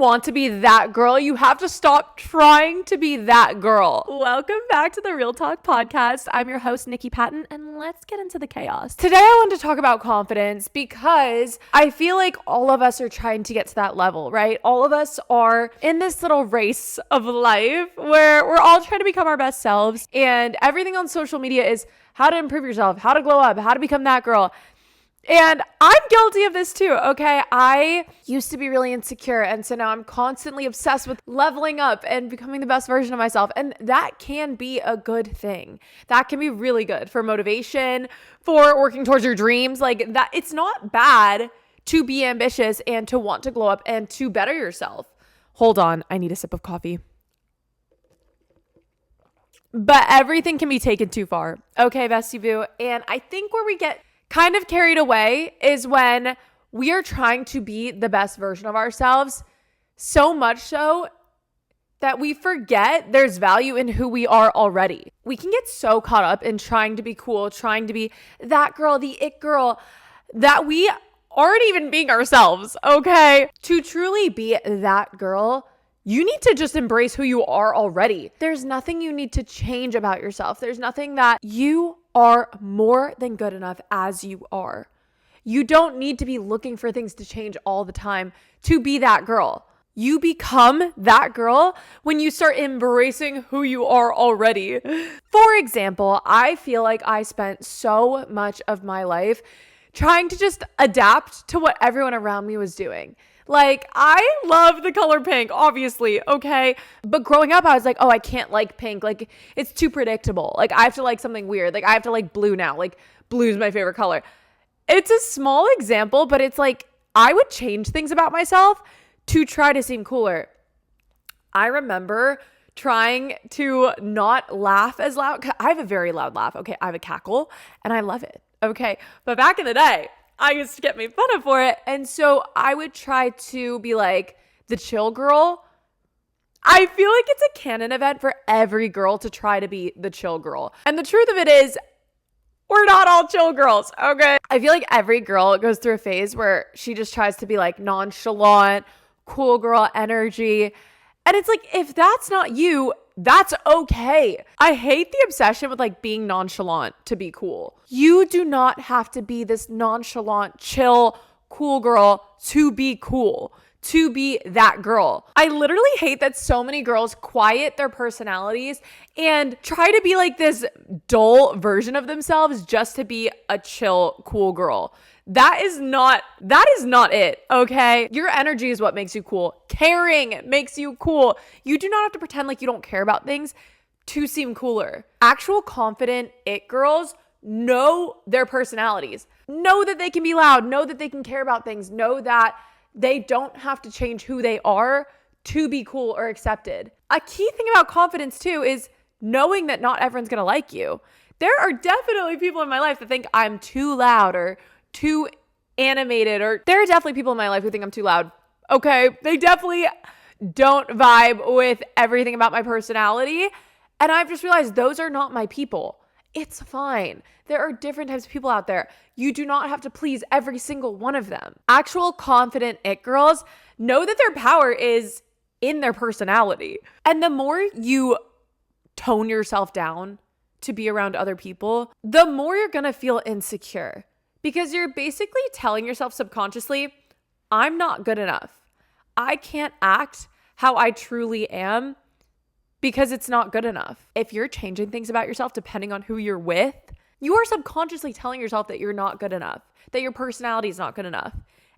want to be that girl, you have to stop trying to be that girl. Welcome back to the Real Talk Podcast. I'm your host, Niki Patton, and let's get into the chaos. Today, I want to talk about confidence because I feel like all of us are trying to get to that level, right? All of us are in this little race of life where we're all trying to become our best selves, and everything on social media is how to improve yourself, how to glow up, how to become that girl. And I'm guilty of this too, okay? I used to be really insecure, and so now I'm constantly obsessed with leveling up and becoming the best version of myself. And that can be a good thing. That can be really good for motivation, for working towards your dreams. Like that, it's not bad to be ambitious and to want to glow up and to better yourself. Hold on, I need a sip of coffee. But everything can be taken too far. Okay, bestie boo. And I think where we get kind of carried away is when we are trying to be the best version of ourselves, so much so that we forget there's value in who we are already. We can get so caught up in trying to be cool, trying to be that girl, the it girl, that we aren't even being ourselves, okay? To truly be that girl, you need to just embrace who you are already. There's nothing you need to change about yourself. There's nothing that you are more than good enough as you are. You don't need to be looking for things to change all the time to be that girl. You become that girl when you start embracing who you are already. For example, I feel like I spent so much of my life trying to just adapt to what everyone around me was doing. Like, I love the color pink, obviously, okay? But growing up, I was like, oh, I can't like pink. Like, it's too predictable. Like, I have to like something weird. Like, I have to like blue now. Like, blue's my favorite color. It's a small example, but it's like, I would change things about myself to try to seem cooler. I remember trying to not laugh as loud. I have a very loud laugh, okay? I have a cackle, and I love it, okay? But back in the day, I used to get made fun of for it. And so I would try to be like the chill girl. I feel like it's a canon event for every girl to try to be the chill girl. And the truth of it is, we're not all chill girls, okay? I feel like every girl goes through a phase where she just tries to be like nonchalant, cool girl energy. And it's like, if that's not you, that's okay. I hate the obsession with like being nonchalant to be cool. You do not have to be this nonchalant, chill, cool girl to be cool, to be that girl. I literally hate that so many girls quiet their personalities and try to be like this dull version of themselves just to be a chill, cool girl. That is not it, okay? Your energy is what makes you cool. Caring makes you cool. You do not have to pretend like you don't care about things to seem cooler. Actual confident it girls know their personalities. Know that they can be loud. Know that they can care about things. Know that they don't have to change who they are to be cool or accepted. A key thing about confidence too is knowing that not everyone's gonna like you. There are definitely people in my life that think I'm too loud or too animated, or there are definitely people in my life who think I'm too loud. Okay, they definitely don't vibe with everything about my personality. And I've just realized those are not my people. It's fine. There are different types of people out there. You do not have to please every single one of them. Actual confident it girls know that their power is in their personality. And the more you tone yourself down to be around other people, the more you're gonna feel insecure. Because you're basically telling yourself subconsciously, I'm not good enough. I can't act how I truly am because it's not good enough. If you're changing things about yourself depending on who you're with, you are subconsciously telling yourself that you're not good enough, that your personality is not good enough.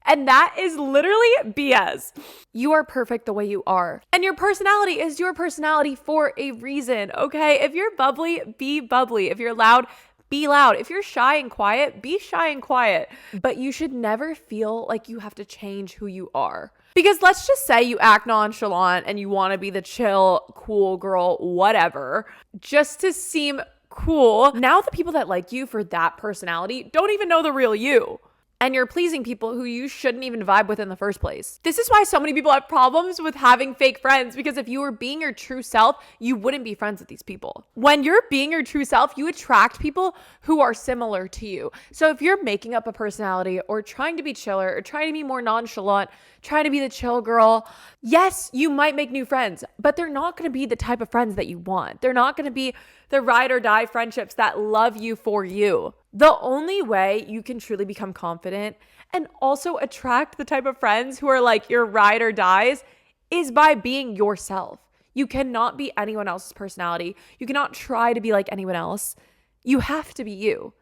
And that is literally BS. You are perfect the way you are. And your personality is your personality for a reason, okay? If you're bubbly, be bubbly. If you're loud, be loud. If you're shy and quiet, be shy and quiet. But you should never feel like you have to change who you are. Because let's just say you act nonchalant and you want to be the chill, cool girl, whatever, just to seem cool. Now the people that like you for that personality don't even know the real you. and you're pleasing people who you shouldn't even vibe with in the first place. This is why so many people have problems with having fake friends, because if you were being your true self, you wouldn't be friends with these people. When you're being your true self, you attract people who are similar to you. So if you're making up a personality or trying to be chiller or trying to be more nonchalant, trying to be the chill girl, yes, you might make new friends, but they're not going to be the type of friends that you want. They're not going to be the ride or die friendships that love you for you. The only way you can truly become confident and also attract the type of friends who are like your ride or dies is by being yourself. You cannot be anyone else's personality. You cannot try to be like anyone else. You have to be you.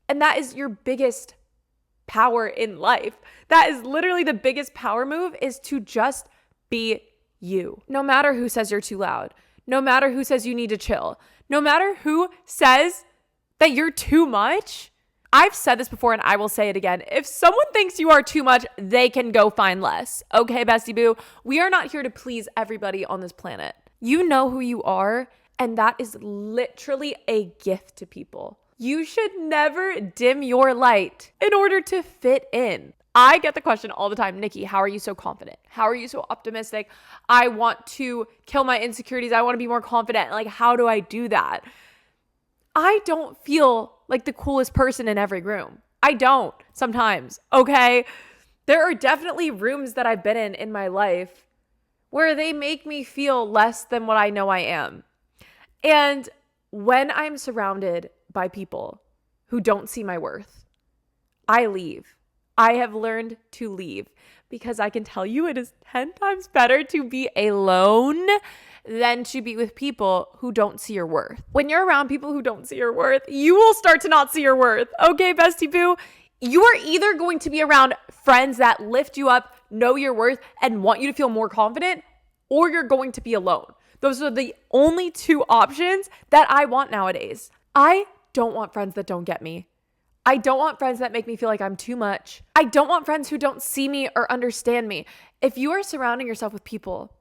And that is your biggest power in life. That is literally the biggest power move, is to just be you. No matter who says you're too loud, no matter who says you need to chill, no matter who says that you're too much. I've said this before and I will say it again. If someone thinks you are too much, they can go find less. Okay, bestie boo? We are not here to please everybody on this planet. You know who you are, and that is literally a gift to people. You should never dim your light in order to fit in. I get the question all the time, Niki, how are you so confident? How are you so optimistic? I want to kill my insecurities. I want to be more confident. Like, how do I do that? I don't feel like the coolest person in every room. I don't sometimes, okay? There are definitely rooms that I've been in my life where they make me feel less than what I know I am. And when I'm surrounded by people who don't see my worth, I leave. I have learned to leave, because I can tell you it is 10 times better to be alone than to be with people who don't see your worth. When you're around people who don't see your worth, you will start to not see your worth. Okay, bestie boo? You are either going to be around friends that lift you up, know your worth, and want you to feel more confident, or you're going to be alone. Those are the only two options that I want nowadays. I don't want friends that don't get me. I don't want friends that make me feel like I'm too much. I don't want friends who don't see me or understand me. If you are surrounding yourself with people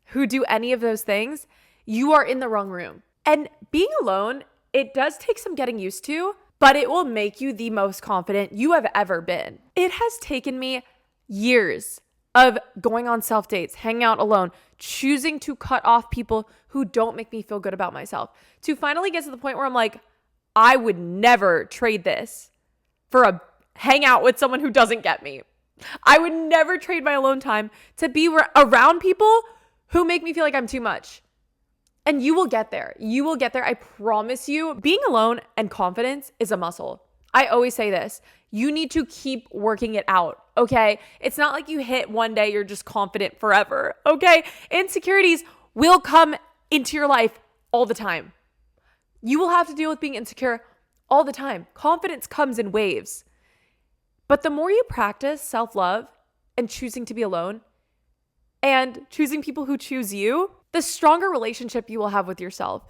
who do any of those things, you are in the wrong room. And being alone, it does take some getting used to, but it will make you the most confident you have ever been. It has taken me years of going on self dates, hanging out alone, choosing to cut off people who don't make me feel good about myself, to finally get to the point where I'm like, I would never trade this for a hangout with someone who doesn't get me. I would never trade my alone time to be around people who make me feel like I'm too much. And you will get there. You will get there. I promise you. Being alone and confidence is a muscle. I always say this. You need to keep working it out, okay? It's not like you hit one day, you're just confident forever, okay? Insecurities will come into your life all the time. You will have to deal with being insecure all the time. Confidence comes in waves. But the more you practice self-love and choosing to be alone and choosing people who choose you, the stronger relationship you will have with yourself.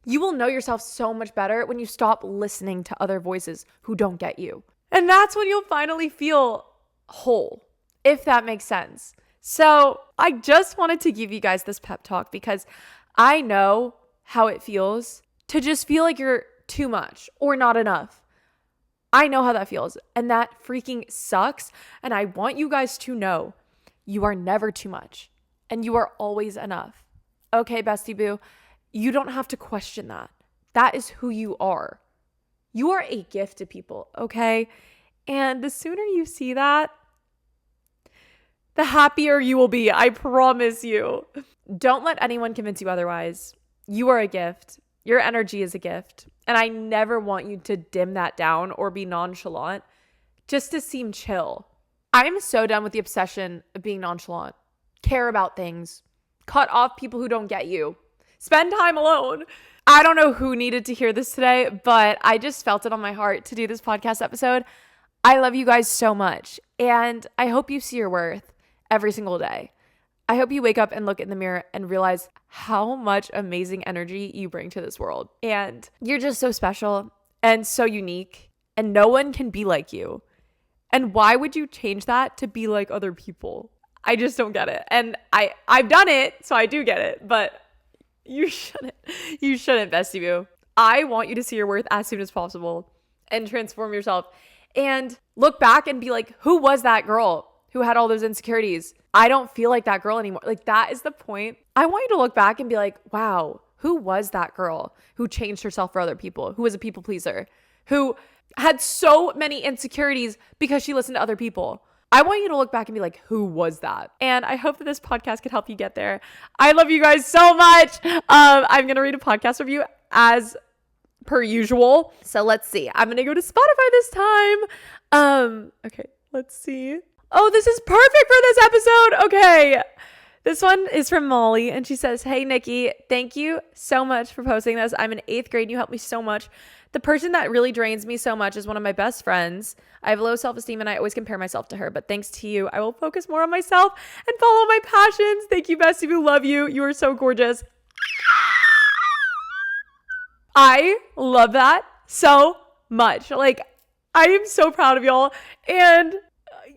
You will know yourself so much better when you stop listening to other voices who don't get you. And that's when you'll finally feel whole, if that makes sense. So I just wanted to give you guys this pep talk because I know how it feels to just feel like you're too much or not enough. I know how that feels, and that freaking sucks. And I want you guys to know you are never too much and you are always enough. Okay, bestie boo, you don't have to question that. That is who you are. You are a gift to people, okay? And the sooner you see that, the happier you will be. I promise you. Don't let anyone convince you otherwise. You are a gift. Your energy is a gift. And I never want you to dim that down or be nonchalant just to seem chill. I'm so done with the obsession of being nonchalant. Care about things. Cut off people who don't get you. Spend time alone. I don't know who needed to hear this today, but I just felt it on my heart to do this podcast episode. I love you guys so much, and I hope you see your worth every single day. I hope you wake up and look in the mirror and realize how much amazing energy you bring to this world. And you're just so special and so unique, and no one can be like you. And why would you change that to be like other people? I just don't get it. And I've done it, so I do get it, but you shouldn't. You shouldn't, bestie boo. I want you to see your worth as soon as possible and transform yourself and look back and be like, who was that girl who had all those insecurities? I don't feel like that girl anymore. Like, that is the point. I want you to look back and be like, wow, who was that girl who changed herself for other people, who was a people pleaser, who had so many insecurities because she listened to other people? I want you to look back and be like, who was that? And I hope that this podcast could help you get there. I love you guys so much. I'm going to read a podcast review as per usual. So let's see. I'm going to go to Spotify this time. Okay, let's see. Oh, this is perfect for this episode. Okay. This one is from Molly, and she says, "Hey, Niki, thank you so much for posting this. I'm in 8th grade, and you helped me so much. The person that really drains me so much is one of my best friends. I have low self-esteem, and I always compare myself to her. But thanks to you, I will focus more on myself and follow my passions. Thank you, bestie. We love you. You are so gorgeous." I love that so much. Like, I am so proud of y'all. And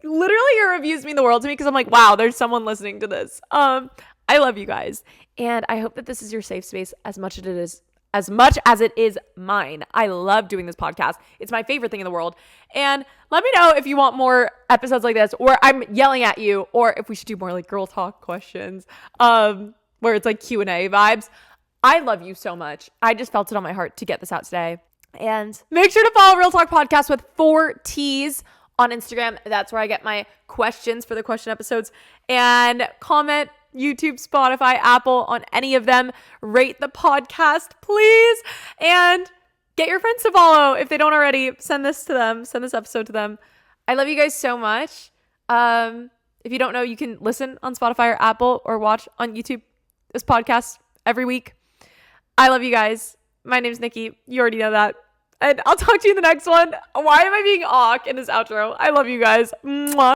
literally, your reviews mean the world to me because I'm like, wow, there's someone listening to this. I love you guys. And I hope that this is your safe space as much as it is mine. I love doing this podcast. It's my favorite thing in the world. And let me know if you want more episodes like this where I'm yelling at you, or if we should do more like girl talk questions, where it's like Q&A vibes. I love you so much. I just felt it on my heart to get this out today. And make sure to follow Real Talk Podcast with 4 T's on Instagram. That's where I get my questions for the question episodes. And comment YouTube, Spotify, Apple on any of them. Rate the podcast, please. And get your friends to follow if they don't already. Send this to them. Send this episode to them. I love you guys so much. If you don't know, you can listen on Spotify or Apple or watch on YouTube this podcast every week. I love you guys. My name's Niki. You already know that. And I'll talk to you in the next one. Why am I being awk in this outro? I love you guys. Mwah.